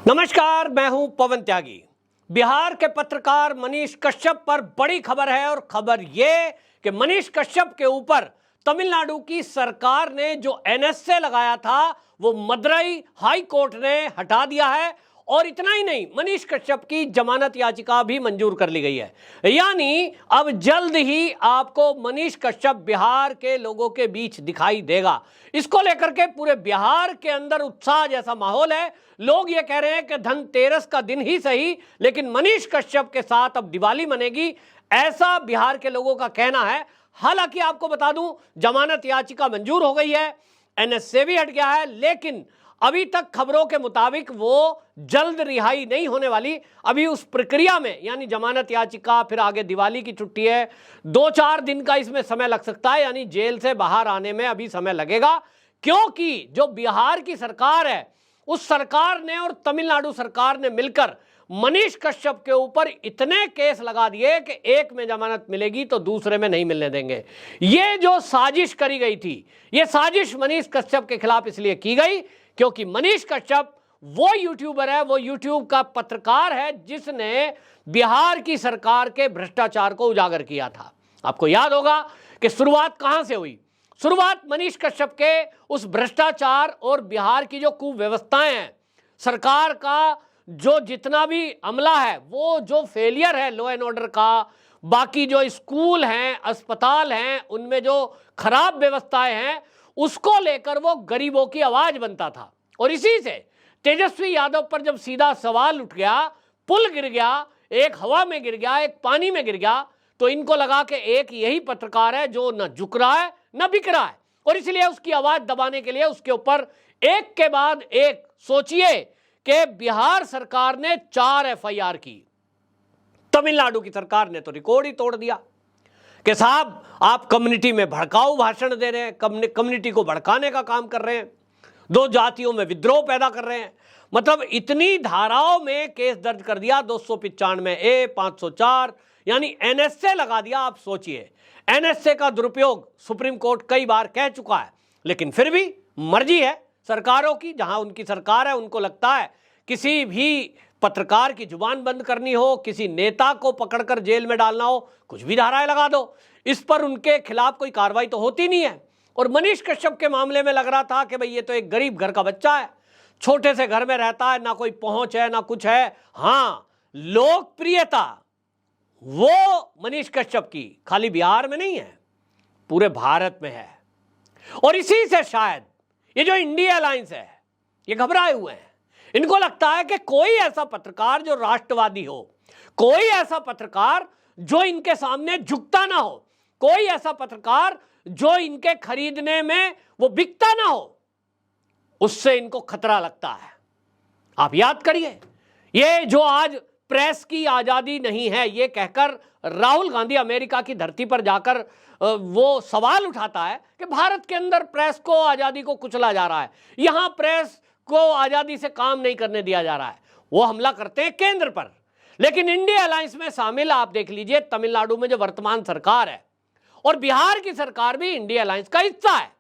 नमस्कार, मैं हूं पवन त्यागी। बिहार के पत्रकार मनीष कश्यप पर बड़ी खबर है और खबर यह कि मनीष कश्यप के ऊपर तमिलनाडु की सरकार ने जो एनएसए लगाया था वो मदुरई हाई कोर्ट ने हटा दिया है। और इतना ही नहीं, मनीष कश्यप की जमानत याचिका भी मंजूर कर ली गई है। यानी अब जल्द ही आपको मनीष कश्यप बिहार के लोगों के बीच दिखाई देगा। इसको लेकर के पूरे बिहार के अंदर उत्साह जैसा माहौल है। लोग ये कह रहे हैं कि धनतेरस का दिन ही सही, लेकिन मनीष कश्यप के साथ अब दिवाली मनेगी, ऐसा बिहार के लोगों का कहना है। हालांकि आपको बता दूं, जमानत याचिका मंजूर हो गई है, एनएसए भी हट गया है, लेकिन अभी तक खबरों के मुताबिक वो जल्द रिहाई नहीं होने वाली। अभी उस प्रक्रिया में, यानी जमानत याचिका, फिर आगे दिवाली की छुट्टी है, 2-4 दिन का इसमें समय लग सकता है। यानी जेल से बाहर आने में अभी समय लगेगा, क्योंकि जो बिहार की सरकार है, उस सरकार ने और तमिलनाडु सरकार ने मिलकर मनीष कश्यप के ऊपर इतने केस लगा दिए कि एक में जमानत मिलेगी तो दूसरे में नहीं मिलने देंगे। ये जो साजिश करी गई थी, ये साजिश मनीष कश्यप के खिलाफ इसलिए की गई क्योंकि मनीष कश्यप वो यूट्यूबर है, वो यूट्यूब का पत्रकार है जिसने बिहार की सरकार के भ्रष्टाचार को उजागर किया था। आपको याद होगा कि शुरुआत कहां से हुई। शुरुआत मनीष कश्यप के उस भ्रष्टाचार और बिहार की जो कुव्यवस्थाएं हैं, सरकार का जो जितना भी अमला है, वो जो फेलियर है लॉ एंड ऑर्डर का, बाकी जो स्कूल हैं, अस्पताल हैं, उनमें जो खराब व्यवस्थाएं हैं, उसको लेकर वो गरीबों की आवाज बनता था। और इसी से तेजस्वी यादव पर जब सीधा सवाल उठ गया, पुल गिर गया, एक हवा में गिर गया, एक पानी में गिर गया, तो इनको लगा कि एक यही पत्रकार है जो न झुक रहा है न बिक रहा है, और इसलिए उसकी आवाज दबाने के लिए उसके ऊपर एक के बाद एक, सोचिए कि बिहार सरकार ने 4 एफआईआर की, तमिलनाडु की सरकार ने तो रिकॉर्ड ही तोड़ दिया कि साहब आप कम्युनिटी में भड़काऊ भाषण दे रहे हैं, कम्युनिटी को भड़काने का काम कर रहे हैं, 2 जातियों में विद्रोह पैदा कर रहे हैं। मतलब इतनी धाराओं में केस दर्ज कर दिया, 295A, 504, यानी एनएसए लगा दिया। आप सोचिए, एनएसए का दुरुपयोग सुप्रीम कोर्ट कई बार कह चुका है, लेकिन फिर भी मर्जी है सरकारों की। जहां उनकी सरकार है, उनको लगता है किसी भी पत्रकार की जुबान बंद करनी हो, किसी नेता को पकड़कर जेल में डालना हो, कुछ भी धाराएं लगा दो, इस पर उनके खिलाफ कोई कार्रवाई तो होती नहीं है। और मनीष कश्यप के मामले में लग रहा था कि भाई ये तो एक गरीब घर का बच्चा है, छोटे से घर में रहता है, ना कोई पहुंच है ना कुछ है। हाँ, लोकप्रियता वो मनीष कश्यप की खाली बिहार में नहीं है, पूरे भारत में है। और इसी से शायद ये जो इंडिया अलायंस है, ये घबराए हुए हैं। इनको लगता है कि कोई ऐसा पत्रकार जो राष्ट्रवादी हो, कोई ऐसा पत्रकार जो इनके सामने झुकता ना हो, कोई ऐसा पत्रकार जो इनके खरीदने में वो बिकता ना हो, उससे इनको खतरा लगता है। आप याद करिए, ये जो आज प्रेस की आजादी नहीं है ये कहकर राहुल गांधी अमेरिका की धरती पर जाकर वो सवाल उठाता है कि भारत के अंदर प्रेस को, आजादी को कुचला जा रहा है, यहां प्रेस को आजादी से काम नहीं करने दिया जा रहा है। वो हमला करते हैं केंद्र पर। लेकिन इंडिया अलायंस में शामिल, आप देख लीजिए, तमिलनाडु में जो वर्तमान सरकार है और बिहार की सरकार भी इंडिया अलायंस का हिस्सा है।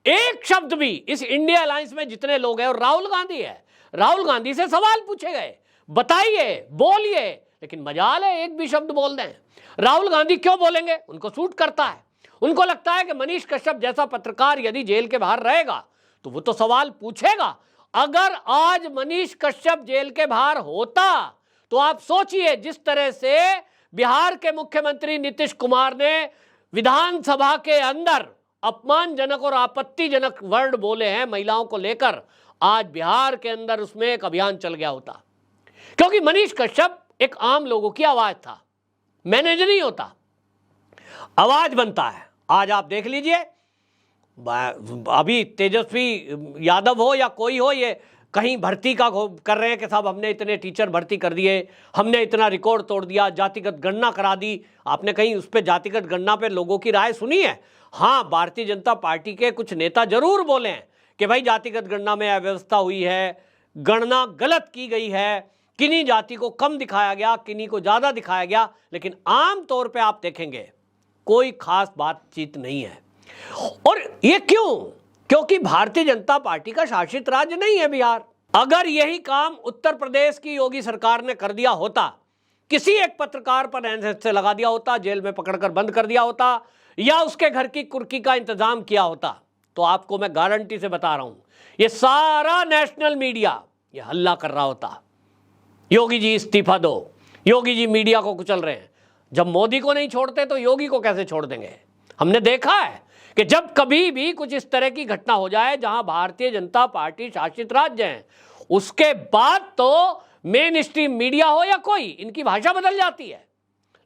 एक शब्द भी इस इंडिया अलायंस में जितने लोग हैं, और राहुल गांधी है, राहुल गांधी से सवाल पूछे गए, बताइए, बोलिए, लेकिन मजाल है एक भी शब्द बोल दें। राहुल गांधी क्यों बोलेंगे? उनको सूट करता है। उनको लगता है कि मनीष कश्यप जैसा पत्रकार यदि जेल के बाहर रहेगा तो वो तो सवाल पूछेगा। अगर आज मनीष कश्यप जेल के बाहर होता तो आप सोचिए, जिस तरह से बिहार के मुख्यमंत्री नीतीश कुमार ने विधानसभा के अंदर अपमानजनक और आपत्तिजनक वर्ड बोले हैं महिलाओं को लेकर, आज बिहार के अंदर उसमें एक अभियान चल गया होता। क्योंकि मनीष कश्यप एक आम लोगों की आवाज था, मैनेजर नहीं होता, आवाज बनता है। आज आप देख लीजिए, अभी तेजस्वी यादव हो या कोई हो, ये कहीं भर्ती का कर रहे हैं कि साहब हमने इतने टीचर भर्ती कर दिए, हमने इतना रिकॉर्ड तोड़ दिया, जातिगत गणना करा दी। आपने कहीं उस पर जातिगत गणना पे लोगों की राय सुनी है? हाँ, भारतीय जनता पार्टी के कुछ नेता जरूर बोले हैं कि भाई जातिगत गणना में अव्यवस्था हुई है, गणना गलत की गई है, किन्हीं जाति को कम दिखाया गया, किन्हीं को ज्यादा दिखाया गया। लेकिन आम तौर पे आप देखेंगे कोई खास बातचीत नहीं है। और ये क्यों? क्योंकि भारतीय जनता पार्टी का शासित राज्य नहीं है बिहार। अगर यही काम उत्तर प्रदेश की योगी सरकार ने कर दिया होता, किसी एक पत्रकार पर एनएसए से लगा दिया होता, जेल में पकड़कर बंद कर दिया होता, या उसके घर की कुर्की का इंतजाम किया होता, तो आपको मैं गारंटी से बता रहा हूं, ये सारा नेशनल मीडिया ये हल्ला कर रहा होता, योगी जी इस्तीफा दो, योगी जी मीडिया को कुचल रहे हैं। जब मोदी को नहीं छोड़ते तो योगी को कैसे छोड़ देंगे? हमने देखा है कि जब कभी भी कुछ इस तरह की घटना हो जाए जहां भारतीय जनता पार्टी शासित राज्य हैं, उसके बाद तो मेन स्ट्रीम मीडिया हो या कोई, इनकी भाषा बदल जाती है।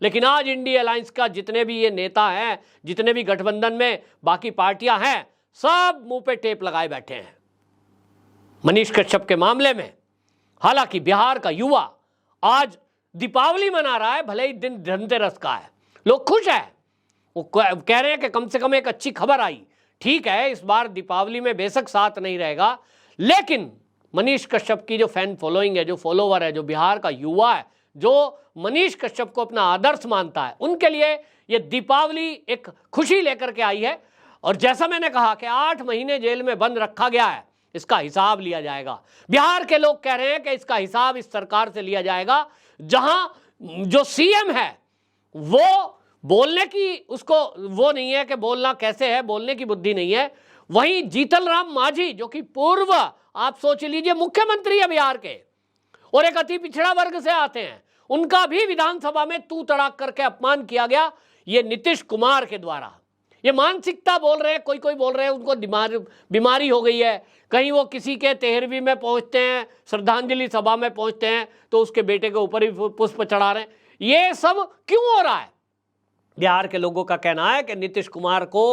लेकिन आज इंडिया अलायंस का जितने भी ये नेता हैं, जितने भी गठबंधन में बाकी पार्टियां हैं, सब मुंह पे टेप लगाए बैठे हैं मनीष कश्यप के मामले में। हालांकि बिहार का युवा आज दीपावली मना रहा है, भले ही दिन धनतेरस का है, लोग खुश हैं, वो कह रहे हैं कि कम से कम एक अच्छी खबर आई। ठीक है, इस बार दीपावली में बेशक साथ नहीं रहेगा, लेकिन मनीष कश्यप की जो फैन फॉलोइंग है, जो फॉलोवर है, जो बिहार का युवा है, जो मनीष कश्यप को अपना आदर्श मानता है, उनके लिए ये दीपावली एक खुशी लेकर के आई है। और जैसा मैंने कहा कि 8 महीने जेल में बंद रखा गया है, इसका हिसाब लिया जाएगा। बिहार के लोग कह रहे हैं कि इसका हिसाब इस सरकार से लिया जाएगा, जहां जो सीएम है वो बोलने की उसको वो नहीं है कि बोलना कैसे है, बोलने की बुद्धि नहीं है। वहीं जीतन राम मांझी जो कि पूर्व, आप सोच लीजिए, मुख्यमंत्री है बिहार के और एक अति पिछड़ा वर्ग से आते हैं, उनका भी विधानसभा में तू तड़ाक करके अपमान किया गया, ये नीतीश कुमार के द्वारा। ये मानसिकता बोल रहे हैं, कोई कोई बोल रहे हैं उनको बीमारी हो गई है, कहीं वो किसी के 13वीं में पहुंचते हैं, श्रद्धांजलि सभा में पहुंचते हैं तो उसके बेटे के ऊपर ही पुष्प चढ़ा रहे हैं। ये सब क्यों हो रहा है? बिहार के लोगों का कहना है कि नीतीश कुमार को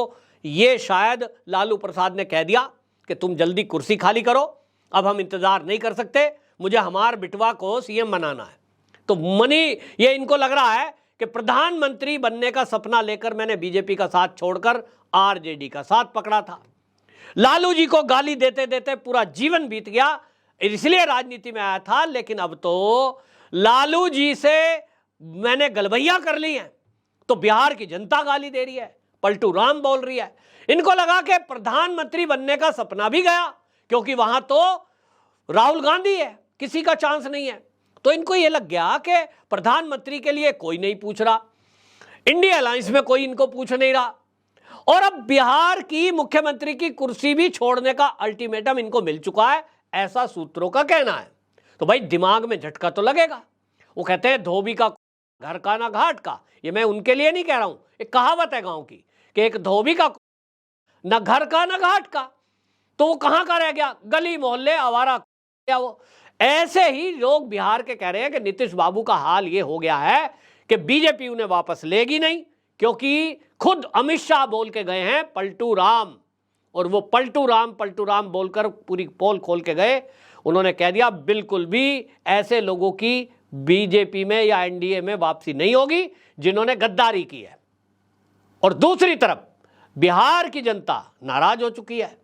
ये शायद लालू प्रसाद ने कह दिया कि तुम जल्दी कुर्सी खाली करो, अब हम इंतजार नहीं कर सकते, मुझे हमार बिटवा को सीएम बनाना है। तो ये इनको लग रहा है कि प्रधानमंत्री बनने का सपना लेकर मैंने बीजेपी का साथ छोड़कर आरजेडी का साथ पकड़ा था। लालू जी को गाली देते देते पूरा जीवन बीत गया, इसलिए राजनीति में आया था, लेकिन अब तो लालू जी से मैंने गलबैया कर ली है, तो बिहार की जनता गाली दे रही है, पलटू राम बोल रही है। इनको लगा कि प्रधानमंत्री बनने का सपना भी गया, क्योंकि वहां तो राहुल गांधी है, किसी का चांस नहीं है। तो इनको यह लग गया कि प्रधानमंत्री के लिए कोई नहीं पूछ रहा, इंडिया अलायंस में कोई इनको पूछ नहीं रहा, और अब बिहार की मुख्यमंत्री की कुर्सी भी छोड़ने का अल्टीमेटम इनको मिल चुका है, ऐसा सूत्रों का कहना है। तो भाई दिमाग में झटका तो लगेगा। वो कहते हैं धोबी का घर का ना घाट का, ये मैं उनके लिए नहीं कह रहा हूं, एक कहावत है गांव की कि एक धोबी का ना घर का ना घाट का, तो वो कहां का रह गया, गली मोहल्ले आवारा क्या वो। ऐसे ही लोग बिहार के कह रहे हैं कि नीतीश बाबू का हाल ये हो गया है कि बीजेपी उन्हें वापस लेगी नहीं, क्योंकि खुद अमित शाह बोल के गए हैं पलटू राम, और वो पलटू राम बोलकर पूरी पोल खोल के गए। उन्होंने कह दिया बिल्कुल भी ऐसे लोगों की बीजेपी में या एनडीए में वापसी नहीं होगी जिन्होंने गद्दारी की है। और दूसरी तरफ बिहार की जनता नाराज हो चुकी है।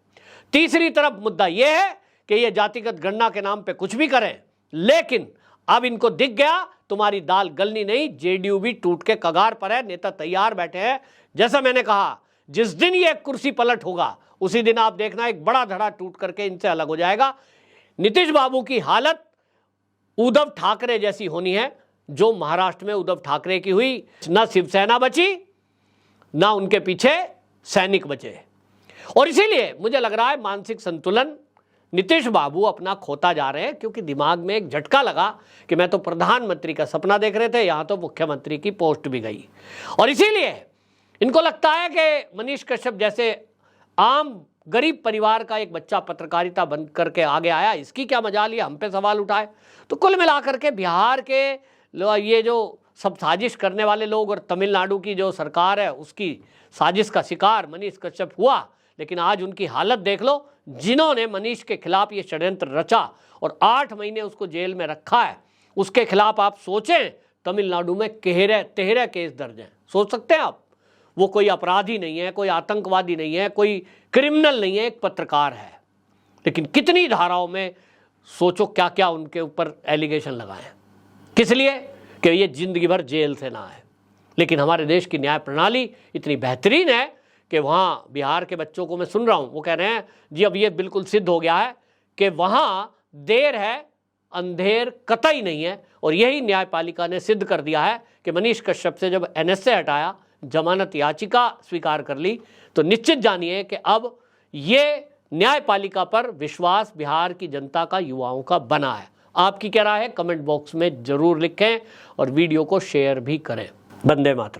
तीसरी तरफ मुद्दा यह है कि ये जातिगत गणना के नाम पे कुछ भी करें, लेकिन अब इनको दिख गया तुम्हारी दाल गलनी नहीं, जेडीयू भी टूट के कगार पर है, नेता तैयार बैठे हैं। जैसा मैंने कहा, जिस दिन ये कुर्सी पलट होगा उसी दिन आप देखना एक बड़ा धड़ा टूट करके इनसे अलग हो जाएगा। नीतीश बाबू की हालत उद्धव ठाकरे जैसी होनी है, जो महाराष्ट्र में उद्धव ठाकरे की हुई। ना शिवसेना बची, ना उनके पीछे सैनिक बचे, और इसीलिए मुझे लग रहा है मानसिक संतुलन नीतीश बाबू अपना खोता जा रहे हैं, क्योंकि दिमाग में एक झटका लगा कि मैं तो प्रधानमंत्री का सपना देख रहे थे, यहां तो मुख्यमंत्री की पोस्ट भी गई। और इसीलिए इनको लगता है कि मनीष कश्यप जैसे आम गरीब परिवार का एक बच्चा पत्रकारिता बंद करके आगे आया, इसकी क्या मजाल, ये हम पे सवाल उठाए। तो कुल मिलाकर के बिहार के ये जो सब साजिश करने वाले लोग और तमिलनाडु की जो सरकार है उसकी साजिश का शिकार मनीष कश्यप हुआ। लेकिन आज उनकी हालत देख लो, जिन्होंने मनीष के खिलाफ ये षड्यंत्र रचा और 8 महीने उसको जेल में रखा है, उसके खिलाफ आप सोचें तमिलनाडु में 13 केस दर्ज हैं। सोच सकते हैं आप, वो कोई अपराधी नहीं है, कोई आतंकवादी नहीं है, कोई क्रिमिनल नहीं है, एक पत्रकार है। लेकिन कितनी धाराओं में सोचो क्या क्या उनके ऊपर एलिगेशन लगाए, किस लिए कि ये जिंदगी भर जेल से ना आए। लेकिन हमारे देश की न्याय प्रणाली इतनी बेहतरीन है कि वहाँ बिहार के बच्चों को मैं सुन रहा हूँ, वो कह रहे हैं जी अब ये बिल्कुल सिद्ध हो गया है कि वहाँ देर है, अंधेर कतई नहीं है। और यही न्यायपालिका ने सिद्ध कर दिया है कि मनीष कश्यप से जब एनएसए हटाया, जमानत याचिका स्वीकार कर ली, तो निश्चित जानिए कि अब ये न्यायपालिका पर विश्वास बिहार की जनता का, युवाओं का बना है। आपकी क्या राय है कमेंट बॉक्स में जरूर लिखें और वीडियो को शेयर भी करें। वंदे मातरम।